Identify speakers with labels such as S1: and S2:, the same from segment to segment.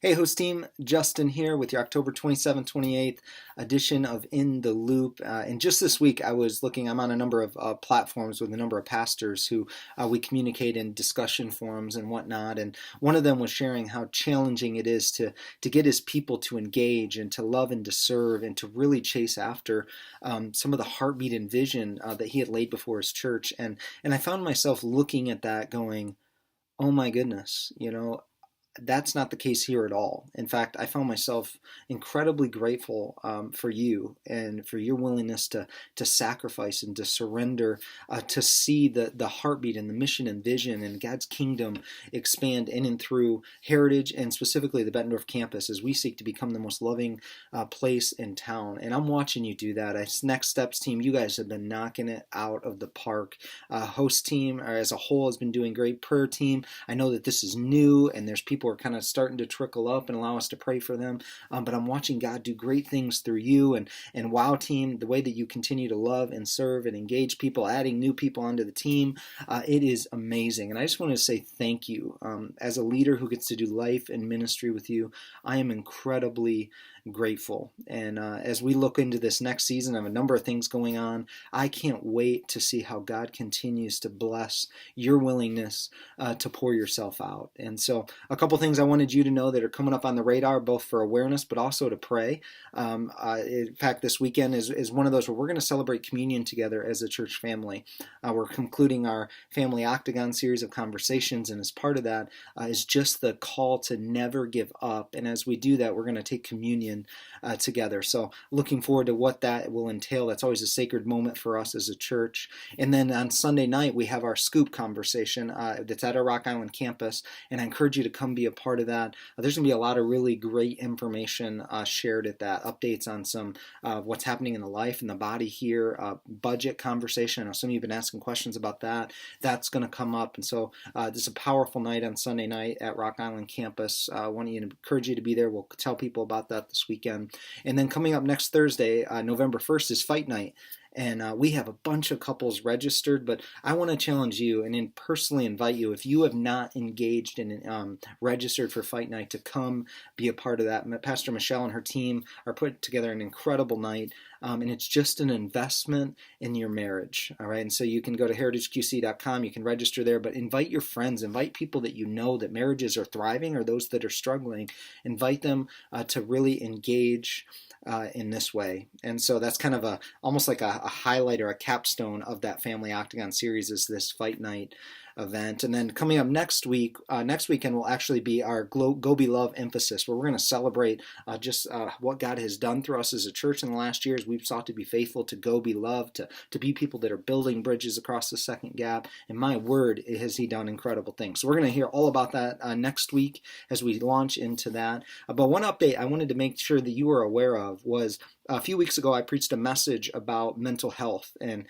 S1: Hey, host team, Justin here with your October 27th, 28th edition of In the Loop. And just this week, I'm on a number of platforms with a number of pastors who we communicate in discussion forums and whatnot. And one of them was sharing how challenging it is to get his people to engage and to love and to serve and to really chase after some of the heartbeat and vision that he had laid before his church. And I found myself looking at that going, oh my goodness, that's not the case here at all. In fact, I found myself incredibly grateful for you and for your willingness to sacrifice and to surrender, to see the heartbeat and the mission and vision and God's kingdom expand in and through Heritage and specifically the Bettendorf campus as we seek to become the most loving place in town. And I'm watching you do that. Next Steps team, you guys have been knocking it out of the park. Host team, or as a whole, has been doing great. Prayer team, I know that this is new and there's people are kind of starting to trickle up and allow us to pray for them. But I'm watching God do great things through you and WOW team, the way that you continue to love and serve and engage people, adding new people onto the team. It is amazing. And I just want to say thank you. As a leader who gets to do life and ministry with you, I am incredibly grateful. And as we look into this next season, I have a number of things going on. I can't wait to see how God continues to bless your willingness to pour yourself out. And so a couple things I wanted you to know that are coming up on the radar, both for awareness, but also to pray. In fact, this weekend is one of those where we're going to celebrate communion together as a church family. We're concluding our Family Octagon series of conversations, and as part of that is just the call to never give up. And as we do that, we're going to take communion together. So looking forward to what that will entail. That's always a sacred moment for us as a church. And then on Sunday night, we have our Scoop conversation that's at our Rock Island campus, and I encourage you to come be a part of that. There's going to be a lot of really great information shared at that, updates on some what's happening in the life and the body here, budget conversation. I know some of you have been asking questions about that. That's going to come up. And so this is a powerful night on Sunday night at Rock Island campus. I want to encourage you to be there. We'll tell people about that this weekend. And then coming up next Thursday, November 1st, is Fight Night. And we have a bunch of couples registered, but I want to challenge you and personally invite you, if you have not engaged and registered for Fight Night, to come be a part of that. Pastor Michelle and her team are putting together an incredible night, and it's just an investment in your marriage. All right, and so you can go to heritageqc.com, you can register there, but invite your friends, invite people that you know that marriages are thriving or those that are struggling. Invite them to really engage in this way. And so that's kind of almost like a highlight or a capstone of that Family Octagon series, is this Fight Night event. And then coming up next weekend will actually be our Go Be Love emphasis, where we're going to celebrate just what God has done through us as a church in the last years. We've sought to be faithful to go be loved, to be people that are building bridges across the second gap. And my word, has He done incredible things. So we're going to hear all about that next week as we launch into that. But one update I wanted to make sure that you were aware of was, a few weeks ago, I preached a message about mental health and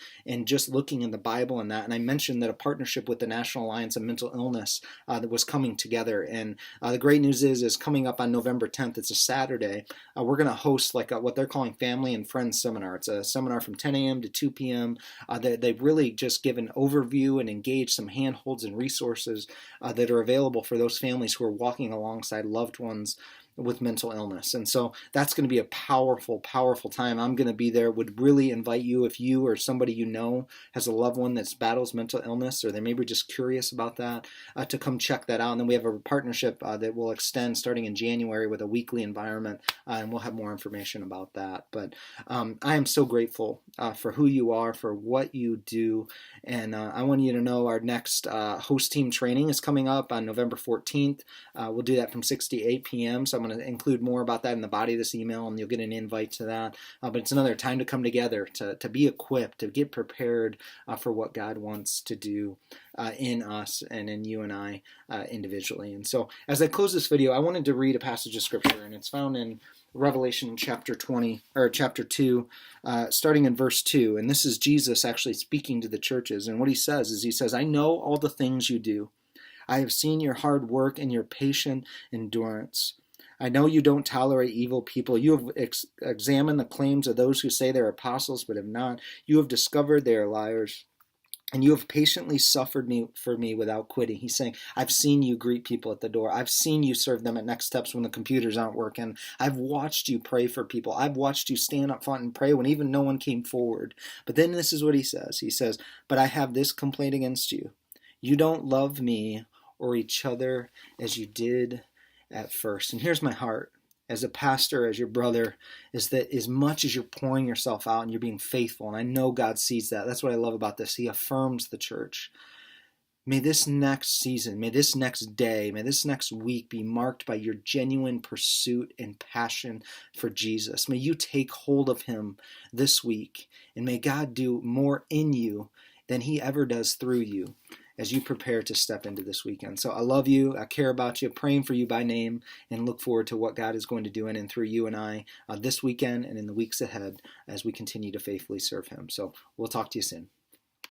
S1: just looking in the Bible and that. And I mentioned that a partnership with the National Alliance of Mental Illness that was coming together. And the great news is coming up on November 10th, it's a Saturday, we're going to host like what they're calling Family and Friends Seminar. It's a seminar from 10 a.m. to 2 p.m. They've really just given overview and engaged some handholds and resources that are available for those families who are walking alongside loved ones with mental illness. And so that's going to be a powerful, powerful time. I'm going to be there. Would really invite you, if you or somebody you know has a loved one that battles mental illness, or they may be just curious about that, to come check that out. And then we have a partnership that will extend starting in January with a weekly environment, and we'll have more information about that. But I am so grateful for who you are, for what you do. And I want you to know our next host team training is coming up on November 14th. We'll do that from 6 to 8 p.m. So I'm going to include more about that in the body of this email, and you'll get an invite to that. But it's another time to come together, to be equipped, to get prepared for what God wants to do in us and in you and I individually. And so as I close this video, I wanted to read a passage of Scripture, and it's found in Revelation chapter 20, or chapter 2, starting in verse 2. And this is Jesus actually speaking to the churches. And what he says is, he says, "I know all the things you do. I have seen your hard work and your patient endurance. I know you don't tolerate evil people. You have examined the claims of those who say they're apostles but have not. You have discovered they are liars. And you have patiently suffered me for me without quitting. He's saying, I've seen you greet people at the door. I've seen you serve them at Next Steps when the computers aren't working. I've watched you pray for people. I've watched you stand up front and pray when even no one came forward. But then this is what he says. He says, but I have this complaint against you. You don't love me or each other as you did at first. And here's my heart as a pastor, as your brother, is that as much as you're pouring yourself out and you're being faithful, and I know God sees that. That's what I love about this. He affirms the church. May this next season, may this next day, may this next week be marked by your genuine pursuit and passion for Jesus. May you take hold of him this week, and may God do more in you than he ever does through you as you prepare to step into this weekend. So I love you. I care about you, praying for you by name, and look forward to what God is going to do in and through you and I this weekend and in the weeks ahead as we continue to faithfully serve him. So we'll talk to you soon.